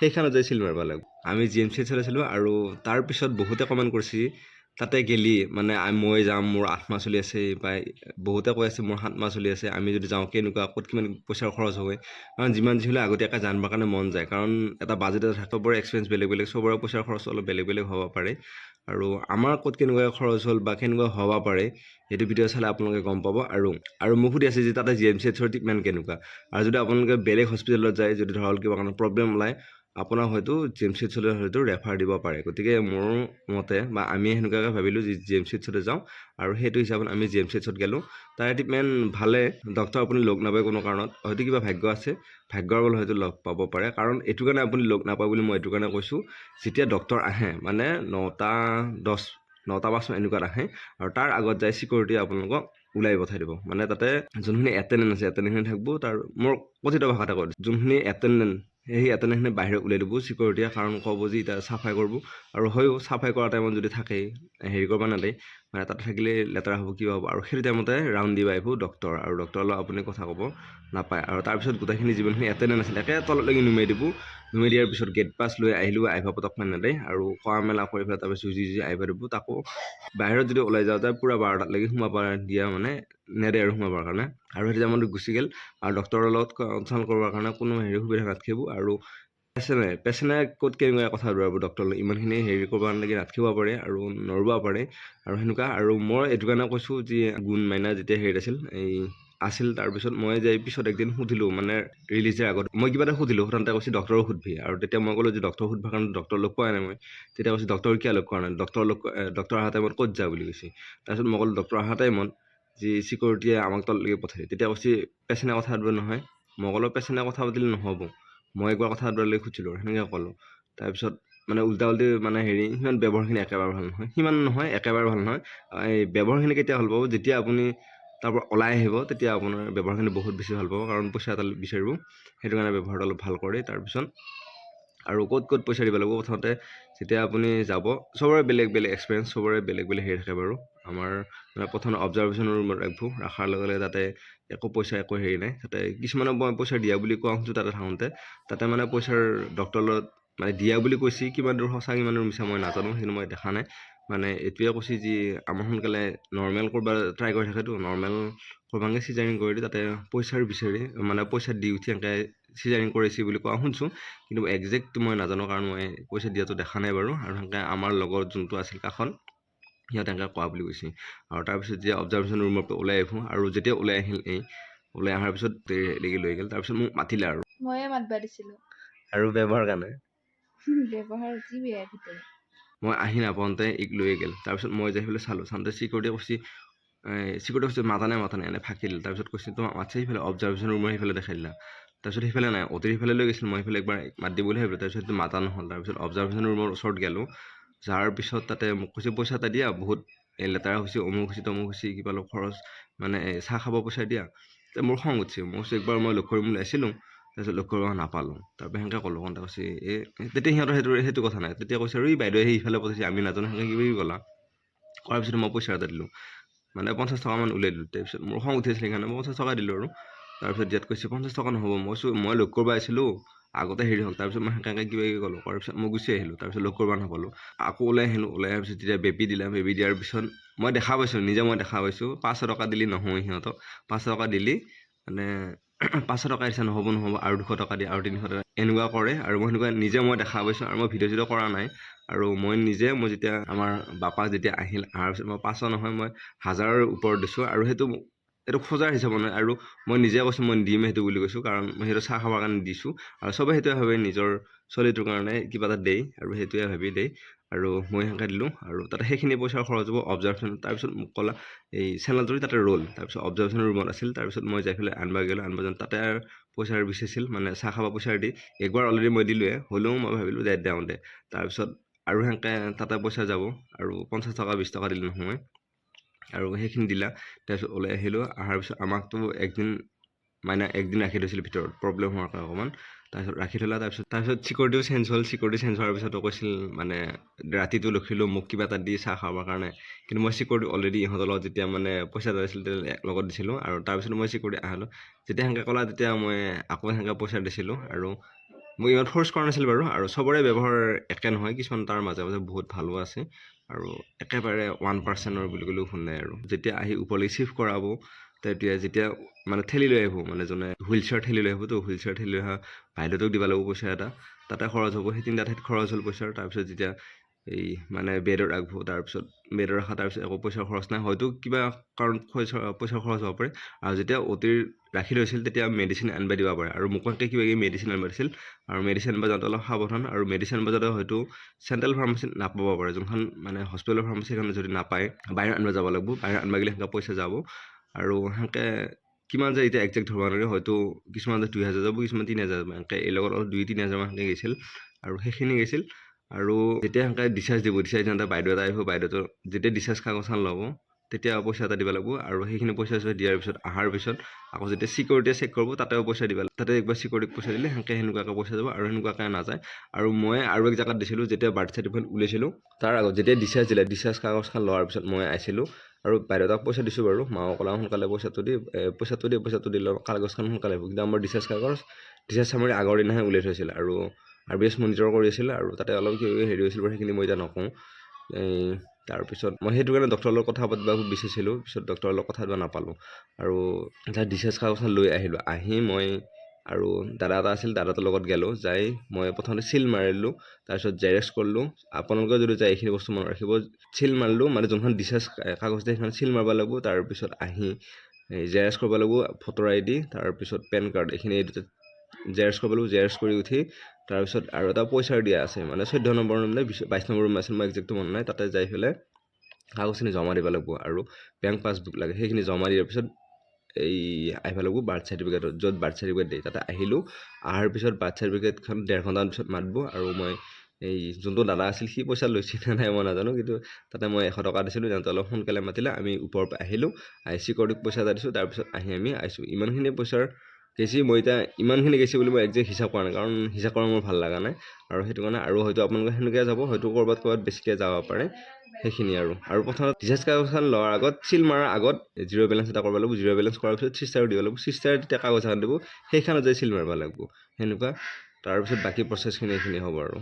সেইখানত যাই চিল মাৰিব লাগিব। আমি GMCত চলাইছিলোঁ আৰু তাৰপিছত বহুতে কমেণ্ট কৰিছে তাতে গেলি মানে মই যাম, মোৰ 8 মাহ চলি আছে, বা বহুতে কৈ আছে মোৰ 7 মাহ চলি আছে, আমি যদি যাওঁ কেনেকুৱা ক'ত কিমান পইচাৰ খৰচ হয়। কাৰণ যিমান যি হ'লেও আগতীয়াকৈ জানিবৰ কাৰণে মন যায়, কাৰণ এটা বাজেট এটা থাকে, চবৰে এক্সপেৰিয়েঞ্চ বেলেগ বেলেগ, চবৰে পইচাৰ খৰচ অলপ বেলেগ বেলেগ হ'ব পাৰে। আৰু আমাৰ ক'ত কেনেকুৱা খৰচ হ'ল বা কেনেকুৱা হ'ব পাৰে সেইটো ভিডিঅ' চালে আপোনালোকে গম পাব। আৰু মোক সুধি আছে যে তাতে GMCHৰ ট্ৰিটমেণ্ট কেনেকুৱা, আৰু যদি আপোনালোকে বেলেগ হস্পিটেলত যায়, যদি ধৰক কিবা কাৰণে প্ৰব্লেম ওলায়, আপোনাৰ হয়তো GMCHলৈ হয়তো ৰেফাৰ দিব পাৰে। গতিকে মোৰ মতে বা আমি সেনেকুৱাকৈ ভাবিলোঁ যে GMCHলৈ যাওঁ, আৰু সেইটো হিচাপত আমি GMCHত গ'লোঁ। তাৰ ট্ৰিটমেণ্ট ভালে, ডক্টৰ আপুনি লগ নাপায় কোনো কাৰণত, হয়তো কিবা ভাগ্য আছে, ভাগ্যৰ বলত হয়তো লগ পাব পাৰে। কাৰণ এইটো কাৰণে আপুনি লগ নাপায় বুলি মই এইটো কাৰণে কৈছোঁ, যেতিয়া ডক্টৰ আহে মানে 9:10, 9:05 এনেকুৱাত আহে, আৰু তাৰ আগত যায় চিকিউৰিটি আপোনালোকক ওলাই পঠাই দিব। মানে তাতে যোনখিনি এটেণ্ডেণ্ট আছে এটেণ্ডেণ্টখিনি থাকিব, তাৰ মোৰ কথিত ভাষাতে কৈ দিছোঁ, যোনখিনি এটেণ্ডেণ্ট সেই এটেণ্ডেণ্টখিনি বাহিৰত ওলাই দিব চিকিউৰিটিয়ে, কাৰণ ক'ব যে এতিয়া চাফাই কৰিব। আৰু হয়ও চাফাই কৰা টাইমত যদি থাকেই হেৰি কৰিব নালাগে, মানে তাতে থাকিলে লেতেৰা হ'ব কিবা হ'ব, আৰু সেইটো টাইমতে ৰাউণ্ড দিব আহিব ডক্টৰ, আৰু ডক্টৰৰ লগত আপুনি কথা ক'ব নাপায়। আৰু তাৰপিছত গোটেইখিনি যিমানখিনি এটেণ্ডেণ্ট আছিল একে তললৈকে নুমাই দিব। নুমাই দিয়াৰ পিছত গেট পাছ লৈ আহিব পটক মানে নেদেয়, আৰু খোৱা মেলা কৰি পেলাই তাৰপিছত যুঁজি আহিব দিব। তাকো বাহিৰত যদি ওলাই যাওঁতে পূৰা 12টালৈকে সোমাব দিয়া মানে নেদে আৰু সোমাবৰ কাৰণে। আৰু সেইটো টাইমত গুচি গ'ল, আৰু ডক্টৰৰ লগত কনচাল্ট কৰিবৰ কাৰণে কোনো সুবিধা নাথাকিব। আৰু পেচেণ্টে ক'ত কেনেকুৱা কথা দৌৰাব ডক্টৰলৈ, ইমানখিনি হেৰি কৰিব নালাগে, নাথাকিব পাৰে আৰু নৰব পাৰে আৰু সেনেকুৱা। আৰু মই এইটো কাৰণে কৈছোঁ যে গুণ মাইনা যেতিয়া হেৰিত আছিল, তাৰপিছত মই যাই পিছত একদিন সুধিলোঁ, মানে ৰিলিজৰ আগত মই কিবা এটা সুধিলোঁ, সুধাতে কৈছে ডক্টৰক সুধিবি। আৰু তেতিয়া মই ক'লোঁ যে ডক্টৰ সুধিবৰ কাৰণে ডক্টৰ লগ পোৱা নাই মই। তেতিয়া কৈছে ডক্টৰ কিয় লগ পোৱা নাই, ডক্টৰ অহা টাইমত ক'ত যা বুলি কৈছে। তাৰপিছত মই ক'লোঁ ডক্টৰ অহা টাইমত যি চিকিউৰিটিয়ে আমাক তললৈকে পঠাই। তেতিয়া কৈছে পেচেণ্টে কথা পাতিব নহয়। মই ক'লোঁ পেচেণ্টে কথা পাতিলে নহ'ব, মই একবাৰ কথা পাতিবলৈ খুজিছিলোঁ, সেনেকৈ ক'লোঁ। তাৰপিছত মানে উল্টা মানে সিমান ব্যৱহাৰখিনি একেবাৰে ভাল নহয়, সিমান নহয় একেবাৰে ভাল নহয়। এই ব্যৱহাৰখিনি কেতিয়া ভাল পাব, যেতিয়া আপুনি তাৰ পৰা ওলাই আহিব, তেতিয়া আপোনাৰ ব্যৱহাৰখিনি বহুত বেছি ভাল পাব, কাৰণ পইচা এটা বিচাৰিব, সেইটো কাৰণে ব্যৱহাৰটো অলপ ভাল কৰে। তাৰপিছত আৰু ক'ত পইচা দিব লাগিব, প্ৰথমতে যেতিয়া আপুনি যাব, চবৰে বেলেগ বেলেগ এক্সপিৰিয়েঞ্চ, চবৰে বেলেগ বেলেগ হেৰি থাকে বাৰু। আমাৰ মানে প্ৰথমে অবজাৰভেশ্যন ৰুমত ৰাখিব, ৰখাৰ লগে লগে তাতে একো হেৰি নাই। তাতে কিছুমানক মই পইচা দিয়া বুলি কোৱা শুনিছোঁ, তাতে মানে পইচাৰ ডক্টৰৰ লগত মানে দিয়া বুলি কৈছে, কিমান দূৰ সঁচা কিমান দূৰ মিছা মই নাজানো, সেইটো মই দেখা নাই। মানে এইটোৱে কৈছে যে আমাৰ সোনকালে নৰ্মেল কৰিব ট্ৰাই কৰি থাকেতো, নৰ্মেল কৰবাংগে চিজাৰিং কৰি দিয়ে, তাতে পইচাৰ বিচাৰি মানে পইচা দি উঠি এনেকৈ চিজাৰিং কৰিছে বুলি কোৱা শুনিছোঁ। কিন্তু একজেক্টটো মই নাজানো, কাৰণ মই পইচা দিয়াটো দেখা নাই বাৰু। আৰু সেনেকৈ আমাৰ লগত যোনটো আছিল কাষত, সিহঁতে এনেকৈ কোৱা বুলি কৈছে। আৰু তাৰপিছত যেতিয়া অবজাৰভেশ্যন ৰুমৰ পৰা ওলাই আহিব, আৰু যেতিয়া ওলাই আহিল ওলাই অহাৰ পিছত লৈ গ'ল। তাৰপিছত মোক মাতিলে আৰু ময়ে মাতবা দিছিলোঁ আৰু ব্যৱহাৰ কাৰণে ব্যৱহাৰ যি বেয়া ভিতৰত মই আহি নাপাওঁতে লৈ গ'ল। তাৰপিছত মই যাই পেলাই চাওঁতে চিকিউৰিটি কৈছে মাতা নাই এনে ফাঁকি দিলে। তাৰপিছত কৈছে তোমাক মাতছে সিফালে অবজাৰভেশ্যন ৰুমৰ সিফালে দেখাই দিলা। তাৰপিছত সিফালে নাই, অতিৰ সিফালে লৈ গৈছিল, মই সিফালে একবাৰ মাত দিব বুলি ভাবিলোঁ। তাৰপিছত মাতা নহ'ল। তাৰপিছত অবজাৰভেশ্যন ৰুমৰ ওচৰত গ'লোঁ, যাৰ পিছত তাতে মোক কৈছে পইচা এটা দিয়া, বহুত লেতেৰা হৈছে, অমুক হৈছে তমুক হৈছে, কিবা অলপ খৰচ মানে চাহ খাব পইচা দিয়া। মোৰ খং উঠিছে, মই কৈছোঁ একবাৰ মই লগ কৰিম বুলি আহিছিলোঁ, তাৰপিছত লগ কৰিব নাপালোঁ। তাৰপৰা সেনেকৈ ক'লোঁ, কওঁতে কৈছে তেতিয়া সিহঁতৰ সেইটো কথা নাই। তেতিয়া কৈছে আৰু বাইদেৱে সিফালে পঠাইছে, আমি নাজানো, সেনেকৈ কিবা ক'লা। কৰাৰ পিছত মই পইচা এটা দিলোঁ, মানে 50 টকামান উলিয়াই দিলোঁ। তাৰপিছত মোৰ খং উঠিছিল, সেইকাৰণে মই 50 টকা দিলোঁ। আৰু তাৰপিছত ইয়াত কৈছে 50 টকা নহ'ব, মই লগ কৰিব আহিছিলোঁ, আগতে হেৰি হ'ল। তাৰপিছত মই সেনেকৈ কিবা ক'লোঁ, কৰাৰ পিছত মই গুচি আহিলোঁ। তাৰপিছত লগ কৰিব নাপালোঁ, আকৌ ওলাই আহিলোঁ। ওলাই অহাৰ পিছত যেতিয়া বেবী দিয়াৰ পিছত মই দেখা পাইছোঁ, মই দেখা পাইছোঁ 500 টকা দিলে নহয়, সিহঁতক 500 টকা দিলে মানে 500 টকা দিছে নহ'ব আৰু 200 টকা দিয়ে, আৰু 300 টকা এনেকুৱা কৰে। আৰু মই সেনেকুৱা মই দেখা পাইছোঁ, আৰু মই ভিডিঅ' কৰা নাই। আৰু মই যেতিয়া আমাৰ বাপা যেতিয়া অহাৰ পিছত মই 500 নহয়, মই 1000ৰ ওপৰত দিছোঁ। আৰু সেইটো খোজাৰ হিচাপ নহয়, আৰু মই নিজে কৈছোঁ মই দিম সেইটো বুলি কৈছোঁ, কাৰণ মই সেইটো চাহ খাবৰ কাৰণে দিছোঁ। আৰু চবেই সেইটোৱে ভাবে নিজৰ ছোৱালীটোৰ কাৰণে কিবা এটা দেই, আৰু সেইটোৱে ভাবি দেই। আৰু মই সেনেকৈ দিলোঁ, আৰু তাতে সেইখিনি পইচাৰ খৰচ হ'ব অবজাৰভেশ্যন। তাৰপিছত মোক ক'লা এই চেনেলটো তাতে ৰ'ল। তাৰপিছত অবজাৰভেশ্যন ৰুমত আছিল। তাৰপিছত মই যাই পেলাই আনবা গ'লোঁ, তাতে পইচাৰ বিচাৰিছিল, মানে চাহ খাব পইচাৰ দি একবাৰ অলৰেডি মই দিলোঁৱে, হ'লেও মই ভাবিলোঁ দে। তাৰপিছত আৰু সেনেকৈ তাতে পইচা যাব, আৰু 50 টকা 20 টকা দিলোঁ নহয়, আৰু সেইখিনি দিলা। তাৰপিছত ওলাই আহিলোঁ। অহাৰ পিছত আমাকতো একদিন ৰাখি থৈছিল ভিতৰত, প্ৰব্লেম হোৱাৰ কাৰণে অকণমান। তাৰপিছত ৰাখি থ'লা। তাৰপিছত চিকিউৰিটিও চেঞ্জ হ'ল। চিকিউৰিটি চেঞ্জ হোৱাৰ পিছতো কৈছিল মানে ৰাতিটো ৰখিলোঁ মোক কিবা এটা দি চাহ খাবৰ কাৰণে। কিন্তু মই চিকিউৰিটি অলৰেডি ইহঁতৰ লগত যেতিয়া মানে পইচা এটা আছিল লগত দিছিলোঁ। আৰু তাৰপিছত মই চিকিউৰিটি আহিলোঁ, যেতিয়া সেনেকৈ ক'লা তেতিয়া মই আকৌ সেনেকৈ পইচা দিছিলোঁ। আৰু মই ইমান ফ'ৰ্চ কৰা নাছিলোঁ বাৰু আৰু চবৰে ব্যৱহাৰ একে নহয় কিছুমান তাৰ মাজে মাজে বহুত ভালো আছে আৰু একেবাৰে 1%ৰ বুলি ক'লেও ভুল নাই আৰু যেতিয়া আহি ওপৰলৈ চিফ্ট কৰাব যেতিয়া মানে ঠেলি লৈ আহিব মানে যোনে হুইল চেয়াৰ ঠেলি লৈ আহিব তো হুইল চেয়াৰ ঠেলি লৈ অহা বাইদেউটোক দিব লাগিব পইচা এটা তাতে খৰচ হ'ব সেই তিনিটা ঠাইত খৰচ হ'ল পইচাৰ তাৰপিছত যেতিয়া এই মানে বেডত ৰাখিব তাৰপিছত বেডত ৰখা তাৰপিছত একো পইচাৰ খৰচ নাই হয়তো কিবা কাৰণ পইচাৰ খৰচ হ'ব পাৰে আৰু যেতিয়া অ'টিৰ ৰাখি লৈছিল তেতিয়া মেডিচিন আনিব দিব পাৰে আৰু মোককে কিবা কিবি মেডিচিন আনিব দিছিল আৰু মেডিচিন আনিব যাওঁতে অলপ সাৱধান আৰু মেডিচিন আনিব যাওঁতে হয়তো চেণ্ট্ৰেল ফাৰ্মাচীত নাপাব পাৰে যোনখন মানে হস্পিটেলৰ ফাৰ্মাচী সেইখন যদি নাপায় বাহিৰত আনিব যাব লাগিব বাহিৰত আনিব গ'লে সেনেকৈ পইচা যাব আৰু সেনেকৈ কিমান যায় এতিয়া একজেক্ট ধৰিব নোৱাৰি হয়তো কিছুমান 2,000 যাব কিছুমান 3,000 যাব এনেকৈ এই লগত অলপ 2-3,000 মান সেনেকৈ গৈছিল আৰু সেইখিনি গৈছিল আৰু যেতিয়া সেনেকৈ ডিচাৰ্জ দিওঁতে বাইদেউ এটা আহিব বাইদেউটো যেতিয়া ডিচাৰ্জ কাগজখন ল'ব তেতিয়া পইচা এটা দিব লাগিব আৰু সেইখিনি পইচা দিয়াৰ পিছত অহাৰ পিছত আকৌ যেতিয়া চিকিউৰিটিয়ে চেক কৰিব তাতেও পইচা দিব লাগিব তাতে একবাৰ চিকিউৰিটিক পইচা দিলে সেনেকুৱাকৈ পইচা যাব আৰু সেনেকুৱাকৈ নাযায় আৰু মই আৰু এক জেগাত দিছিলোঁ যেতিয়া বাৰ্থ চাৰ্টিফিকেট উলিয়াইছিলোঁ তাৰ আগত যেতিয়া ডিচাৰ্জ দিলে ডিচাৰ্জ কাগজখন লোৱাৰ পিছত মই আহিছিলোঁ আৰু বাইদেউতাক পইচা দিছোঁ বাৰু মাও ক'লা সোনকালে পইচাটো দি লওঁ কাগজখন সোনকালে আহিব কিন্তু আমাৰ ডিচাৰ্জ চামৰি আগৰ দিনাহে উলিয়াই থৈছিল আৰু RBS মনিটৰ কৰি আছিল আৰু তাতে অলপ কিবা হেৰি হৈছিল বাৰু সেইখিনি মই এতিয়া নকওঁ তাৰপিছত মই সেইটো কাৰণে ডক্টৰৰ লগত কথা পাতিব খুব বিচাৰিছিলোঁ পিছত ডক্টৰৰ লগত কথা পাতিব নাপালোঁ আৰু তাৰ ডিচাৰ্জ কাগজখন লৈ আহিলোঁ আহি মই আৰু দাদা এটা আছিল দাদাটোৰ লগত গ'লোঁ যাই মই প্ৰথমতে চিল মাৰিলোঁ তাৰপিছত জেৰেক্স কৰিলোঁ আপোনালোকে যদি যায় এইখিনি বস্তু মনত ৰাখিব চিল মাৰিলোঁ মানে যোনখন ডিচাৰ্জ কাগজ দিয়ে সেইখন চিল মাৰিব লাগিব তাৰপিছত আহি জেৰেক্স কৰিব লাগিব ভোটাৰ ID তাৰপিছত পেন কাৰ্ড এইখিনি দুটা জেৰেক্স কৰিব লাগিব জেৰেক্স কৰি উঠি তাৰপিছত আৰু এটা পইচাৰ দিয়া আছে মানে 14 নম্বৰ নে 22 নম্বৰ ৰুম আছিল মই একজেক্টটো মনত নাই তাতে যাই পেলাই কাগজখিনি জমা দিব লাগিব আৰু বেংক পাছবুক লাগে সেইখিনি জমা দিয়াৰ পিছত এই আহিব লাগিব বাৰ্থ চাৰ্টিফিকেটত য'ত বাৰ্থ চাৰ্টিফিকেট দিয়ে তাতে আহিলোঁ অহাৰ পিছত বাৰ্থ চাৰ্টিফিকেটখন 1.5 ঘণ্টাৰ পিছত মাতিব আৰু মই এই যোনটো দাদা আছিল সি পইচা লৈছিল নে নাই মই নাজানো কিন্তু তাতে মই 100 টকা দিছিলোঁ সিহঁতে অলপ সোনকালে মাতিলে আমি ওপৰৰ পৰা আহিলোঁ চিকিউৰিটিক পইচা এটা দিছোঁ তাৰপিছত আমি আহিছোঁ ইমানখিনি পইচাৰ গেছি মই এতিয়া ইমানখিনি গেছি বুলি মই একজেক্ট হিচাপ কৰা নাই কাৰণ হিচাপ কৰা মোৰ ভাল লগা নাই আৰু সেইটো কাৰণে আৰু হয়তো আপোনালোকে সেনেকৈ যাব হয়তো ক'ৰবাত বেছিকৈ যাব পাৰে সেইখিনি আৰু প্ৰথমত ডিচাৰ্জ কাগজখন লোৱাৰ আগত চিল মাৰাৰ আগত জিৰ' বেলেঞ্চ এটা কৰিব লাগিব জিৰ' বেলেঞ্চ কৰাৰ পিছত চিষ্টাৰ দিব লাগিব চিষ্টাৰ তেতিয়া কাগজ এখন দিব সেইখনত যাই চিল মাৰিব লাগিব সেনেকুৱা তাৰপিছত বাকী প্ৰচেছখিনি এইখিনি হ'ব আৰু